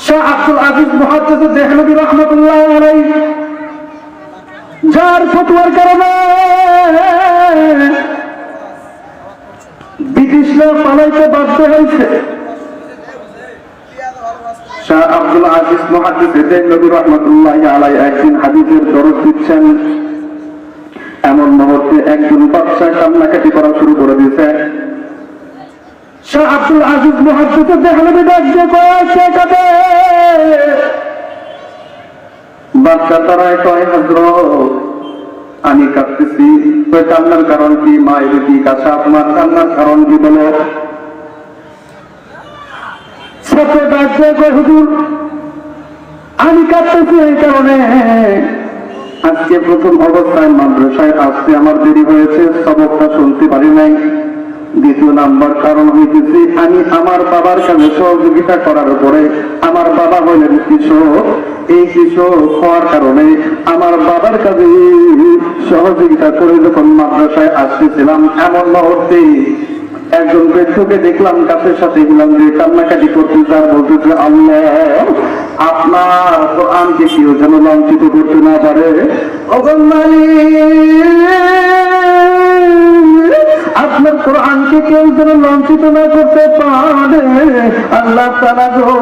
শাহ আব্দুল আজিজ মুহাদ্দিস দেহলভী রাহমাতুল্লাহ আলাইহি যার ফতোয়ার কারণে ব্রিটিশরা পালাইতে বাধ্য হয়েছে, শাহ আব্দুল আজিজ মুহাদ্দিস দেহলভী রাহমাতুল্লাহ আলাইহি একদিন হাদিসের দরস দিচ্ছেন। এমন মুহূর্তে একজন বাদশা কান্নাকাটি করা শুরু করে দিয়েছে। শাহ আব্দুল আজিজ মুহাদ্দিস দেহলভী ডাক দিয়ে কয়েছে কাঁদে। বাদশা তারায় কয়, হযরত আমি কাঁদতেছি। কান্নার কারণ কি? মায়ের কি কাছে আপনার কান্নার কারণ কি বলো? ছোট ডাক দিয়ে কয়, হুজুর আমি কাঁদতেছি এই কারণে আজকে প্রথম অবস্থায় মাদ্রাসায় আসতে আমার দেরি হয়েছে, সবকটা শুনতে পারি নাই। দ্বিতীয় নাম্বার কারণ হইতেছে আমি আমার বাবার কাছে সহযোগিতা করার পরে আমার বাবা হইলেন কৃষক। এই কৃষক হওয়ার কারণে আমার বাবার কাছে সহযোগিতা করে যখন মাদ্রাসায় আসতেছিলাম, এমন মুহূর্তে একজন ব্যক্তিকে দেখলাম কাছের সাথে গেলাম যে কান্নাকাটি করতেছে আর বলতেছে, আল্লাহ আপনার কোরআনকে কেউ যেন লাঞ্ছিত করতে না পারে। আপনার কোরআনকে কেউ যেন লাঞ্ছিত না করতে পারে। আল্লাহ তাআলা গো,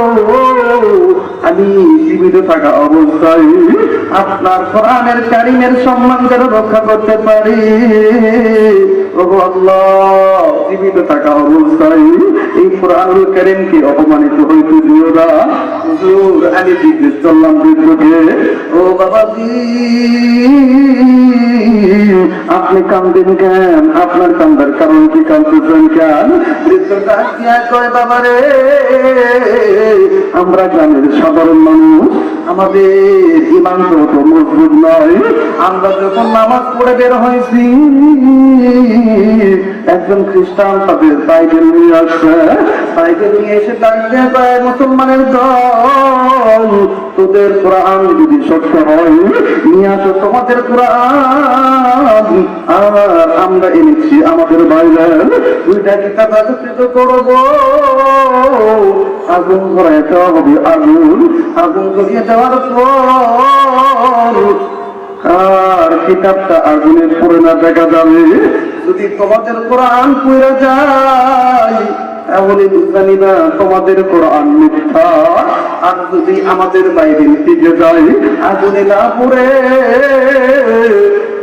আমি জীবিত থাকা অবস্থায় আপনার কোরআনের কারিমের সম্মান যেন রক্ষা করতে পারি। ওগো আল্লাহ, জীবিত থাকা অবস্থায় এই কোরআনুল কারীমকে অপমানিত হইতে দিও না। হুজুর আমি জিজ্ঞেস করলাম বৃদ্ধকে, ও বাবাজি আপনি কান্দেন কেন? আপনার কান্দার কারণ কি? কান্দতেছেন কেন? বৃদ্ধটা কিয়া কয়, বাবা রে আমরা গ্রামের সাধারণ মানুষ, আমাদের ঈমান তো অত মজবুত নয়। আমরা যখন নামাজ পড়ে বের হয়েছি, একজন খ্রিস্টান তাদের বাইবেল নিয়ে আসছে। বাইবেল নিয়ে এসে ডাক দিয়ে কয়, মুসলমানের দল তোদের কোরআন যদি সত্য হয় নিয়ে আসো তোমাদের কোরআন, আর আমরা এনেছি আমাদের বাইবেল। দুইটা কিতাব একত্রিত করবো, আগুন ধরায় দেওয়া হবে। আগুন ধরিয়ে দেওয়ার পর আর কিতাবটা আগুনে পড়ে না দেখা যাবে। যদি তোমাদের কোরআন পড়ে যায় তাহলে জানিবা তোমাদের কোরআন মিথ্যা। আর যদি আমাদের বাইবেল টিকে যায় আগুনে না পড়ে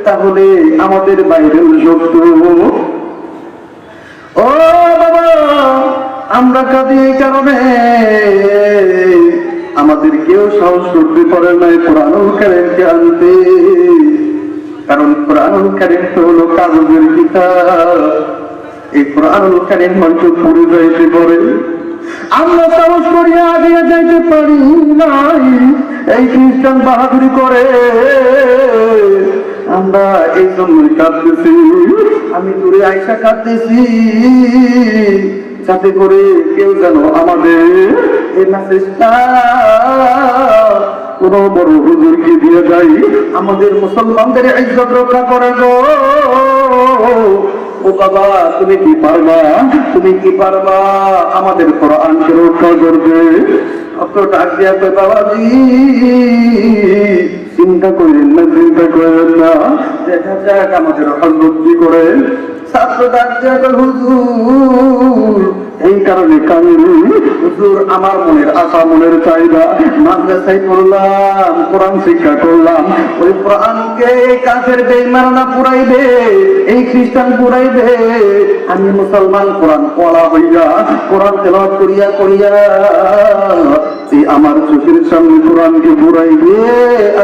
তাহলে আমাদের বাইবেল সত্য। ও বাবা, আমরা কাঁদি এই কারণে আমাদের কেউ সাহস করতে পারে নাই কোরআনুল কারীমকে আনতে। কারণ কোরআনুল কারীম তো হলো কাগজের কিতাব। এই কোরআনুল কারীম হয়তো পড়ে যাইতে পারে, আমরা সাহস করিয়া আগে যাইতে পারি নাই। এই খ্রিস্টান বাহাদুরি করে আমরা এই জন্যই কাঁদতেছি। আমি দূরে আইসা কাঁদতেছি যাতে করে কেউ যেন আমাদের এই মেসেজটা কোন বড় হুজুরকে দিয়ে যাই, আমাদের মুসলমানদের ইজ্জত রক্ষা করে গো। ও বাবা, তুমি কি পারবা? তুমি কি পারবা আমাদের কোরআনকে রক্ষা করবে? অত ডাক দিয়া কই, বাবাজি চিন্তা করেন না, চিন্তা করেন না, দেখা যাক আমাদের হযরত কি করে। ছাত্র ডাক দিয়া কই, হুজুর এই কারণে কান্দি। হুজুর আমার মনের আশা, মনের চাহিদা, মাদ্রাসায় পড়লাম, কোরআন শিক্ষা করলাম, ওই কোরআনকে এই কাফের বেঈমানরা পুরাইবে, এই খ্রিস্টান পুরাইবে। আমি মুসলমান কোরআন পড়া হইয়া, কোরআন তেলাওয়াত করিয়া করিয়া এই আমার চোখের সামনে কোরআনকে পুরাইবে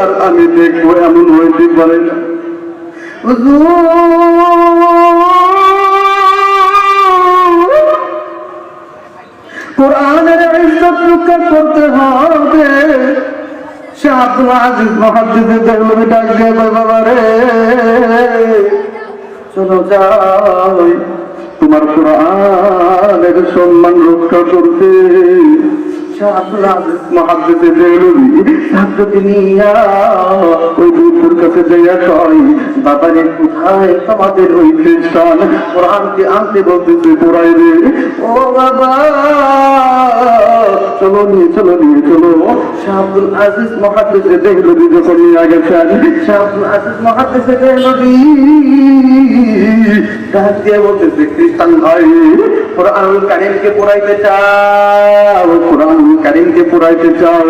আর আমি দেখবো, এমন হইতে পারে না। কোরআনের ইজ্জত রক্ষা করতে হবে। শাহ আব্দুল আজিজ মুহাদ্দিস দেহলভী ডাক দিয়ে কয়, বাবা রে চলো যাই তোমার কোরআনের সম্মান রক্ষা করতে। শাহ আব্দুল আজিজ মুহাদ্দিস দেহলভী ছাত্রকে নিয়া ওই বুদ্ধর কাছে যাইয়া কয়, বাবা রে কোথায় তোমাদের ওই খ্রিস্টান কোরআনকে আনতে বলতেছে পুরাইবে? ও বাবা চলো চলো নিয়ে চলো নিয়ে চলো। শাহ আব্দুল আজিজ মুহাদ্দিস দেহলভী যখন নিয়ে গেছেন, শাহ আব্দুল আজিজ মুহাদ্দিস দেহলভী ডাক দিয়ে বলতেছে, খ্রিস্টান ভাই কোরআনুল কারীমকে পড়াইতে চাও, কোরআনুল কারীমকে পড়াইতে চাও,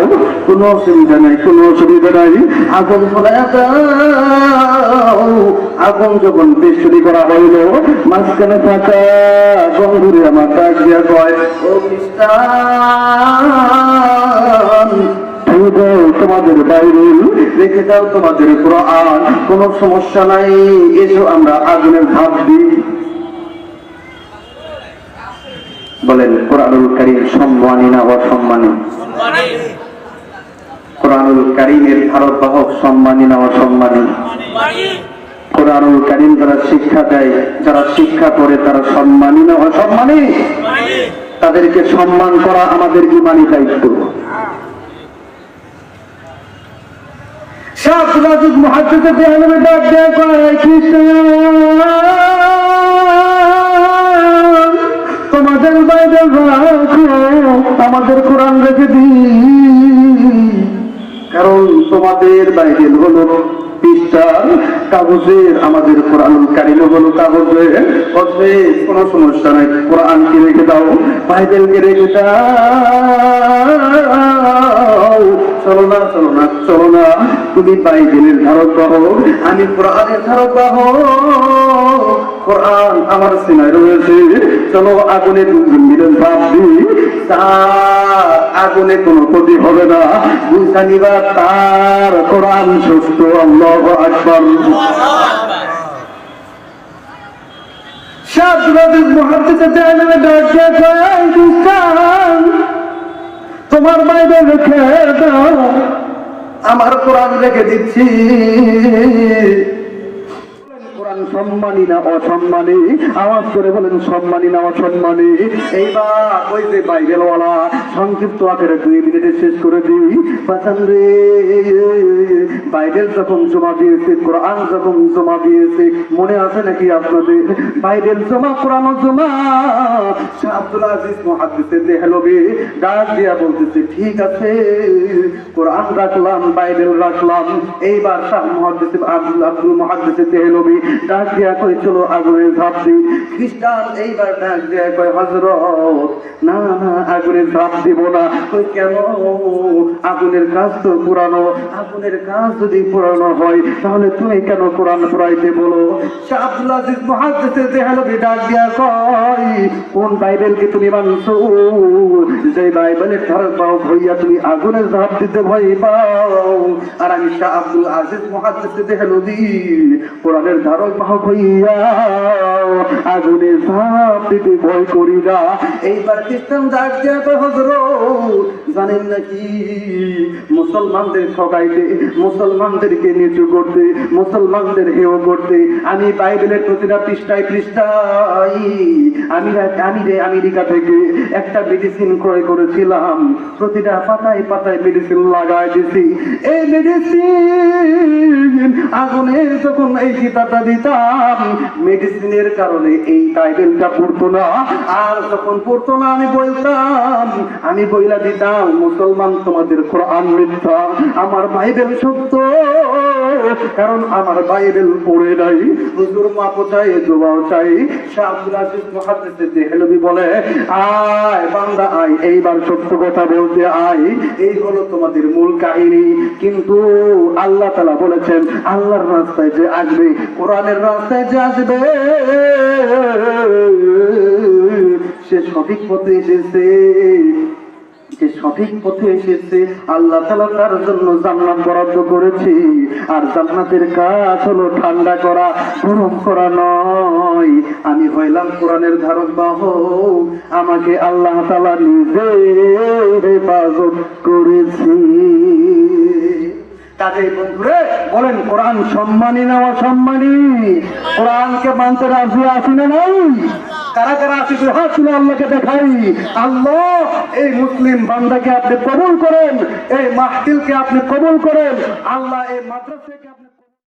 কোনো অসুবিধা নাই, কোনো অসুবিধা নাই, আগুন ধরাইয়া দাও। আগুন যখন বেষ্টনী করা হইল, মাঝখানে থাকা গঙ্গুরে আমার ডাক দিয়া কয়, ও খ্রিস্টান, তোমাদের বাইরে রেখে দাও তোমাদের কোরআন, কোনো সমস্যা নাই, এসো আমরা আগুনের ধাপ দিই। বলেন কোরআনুল কারীম সম্মানী না অসম্মানী? কোরআনুল কারীমের ধারক বাহক সম্মানী না অসম্মানী? কোরআনুল কারীম যারা শিক্ষা দেয়, যারা শিক্ষা করে, তারা সম্মানী না অসম্মানী? তাদেরকে সম্মান করা আমাদের ঈমানী দায়িত্ব। শাহ আব্দুল আজিজ মুহাদ্দিস দেহলভী ডাক দিয়ে কয়, খ্রিস্টান, তোমাদের বাইবেল রাখো, আমাদের কোরআন রেখে দিই। কারণ তোমাদের বাইবেল হলো পৃষ্ঠার কাগজের, আমাদের কোরআনুল কারীম হলো কাগজের। অতএব কোনো সমস্যা নাই, কোরআনকে রেখে দাও, বাইবেলকে রেখে দাও। চলো না চলো না চলো না, তুমি বাইবেলের ধারক বাহক, আমি কোরআনের ধারক বাহক, কোরআন আমার সিনায় রয়েছে, চলো আগুনে দুজন মিলে ঝাঁপ দিই, আগুনে কোনো ক্ষতি হবে না, বুঝা নিবা তার কোরআন সুস্থ। আল্লাহু আকবার। শাহ আব্দুল আজিজ মুহাদ্দিস দেহলভী ডাক দিয়ে কয়, খ্রিস্টান, তোমার বাইবেল রেখে দাও, আমার কোরআন রেখে দিচ্ছি। কোরআন সম্মানী না অসম্মানী? আওয়াজ করে বলেন সম্মানী না অসম্মানী? এইবার ওই যে বাইবেলওয়ালা সংক্ষিপ্ত আকারে 2 মিনিটে শেষ করে দিই। বাজান রে, বাইবেল যখন জমা দিয়েছে, কোরআন যখন জমা দিয়েছে, মনে আছে নাকি আপনাদের? বাইবেল জমা, কোরআন জমা। শাহ আব্দুল আজিজ মুহাদ্দিস দেহলভী ডাক দিয়া বলতেছে, ঠিক আছে, কোরআন রাখলাম, বাইবেল রাখলাম। এইবার শাহ আব্দুল মুহাদ্দিস দেহলভী ডাক দিয়া কই, চলো আগুনে ঝাঁপ দিই। খ্রিস্টান এইবার ডাক দিয়া কয়, হযরত, না না, আগুনে ঝাঁপ দিব না। কই কেন? আগুনের কাজ তো পুরানো, আগুনের কাজ যদি পুরানো হয় তাহলে তুমি কেন কোরআন পড়াইতে বলো? শাহ আব্দুল আজিজ মুহাদ্দিস দেহলভী ডাক দিয়া কয়, কোন বাইবেলকে তুমি মানছো? যে বাইবেলের ধারক বাহক হইয়া তুমি আগুনে ঝাঁপ দিতে ভয় পাও, আর আমি শাহ আব্দুল আজিজ মুহাদ্দিস দেহলভী কোরআনের ধারক বাহক হইয়া আগুনে ঝাঁপ দিতে ভয় করি না। এইবার খ্রিস্টান ডাক দিয়া কয়, হযরত, জানেন নাকি মুসলমানদের ঠকাইতে, মুসলমানদেরকে নিচু করতে, মুসলমানদের হেয় করতে আমি বাইবেলের প্রতিটা পৃষ্ঠায় পৃষ্ঠায় আমি আমেরিকা থেকে একটা মেডিসিন ক্রয় করেছিলাম, প্রতিটা পাতায় পাতায় মেডিসিন লাগাই দিছি। এই মেডিসিন আগুনে যখন এই কিতাবটা দিতাম, মেডিসিনের কারণে এই বাইবেলটা পড়তো না, আর যখন পড়তো না আমি বলতাম, আমি বইলা দিতাম, মুসলমান তোমাদের কোরআন মিথ্যা, আমার বাইবেল সত্য, কারণ আমার বাইবেল পড়ে নাই। হুজুর মাপ চাই, দোয়াও চাই। শাহ আব্দুল আজিজ মুহাদ্দিস দেহলভী বলে, আয় বান্দা আয়, এইবার সত্য কথা বলতে আয়, এই হলো তোমাদের মূল কাহিনী। কিন্তু আল্লাহ তাআলা বলেছেন, আল্লাহর রাস্তায় যে আসবে, কোরআনের রাস্তায় যে আসবে, সে সঠিক পথে এসেছে, যে সঠিক পথে এসেছে। আল্লাহ তাআলা তার জন্য জান্নাত বরাদ্দ করেছে, আর জান্নাতের কাজ হলো ঠান্ডা করা, গরম করা নয়। আমি হইলাম কোরআনের ধারক বাহক, আমাকে আল্লাহ তাআলা নিজে হেফাজত করেছে। কাজে বন্ধুরে বলেন, কোরআন সম্মানী না অসম্মানী? কোরআনকে মানতে রাজি আছি না নাই? কারা কারা আছে হাত তুলে আল্লাহকে দেখাই। আল্লাহ, এই মুসলিম বান্দাকে আপনি কবুল করেন, এই মাহফিলকে আপনি কবুল করেন, আল্লাহ এই মাদ্রাসাকে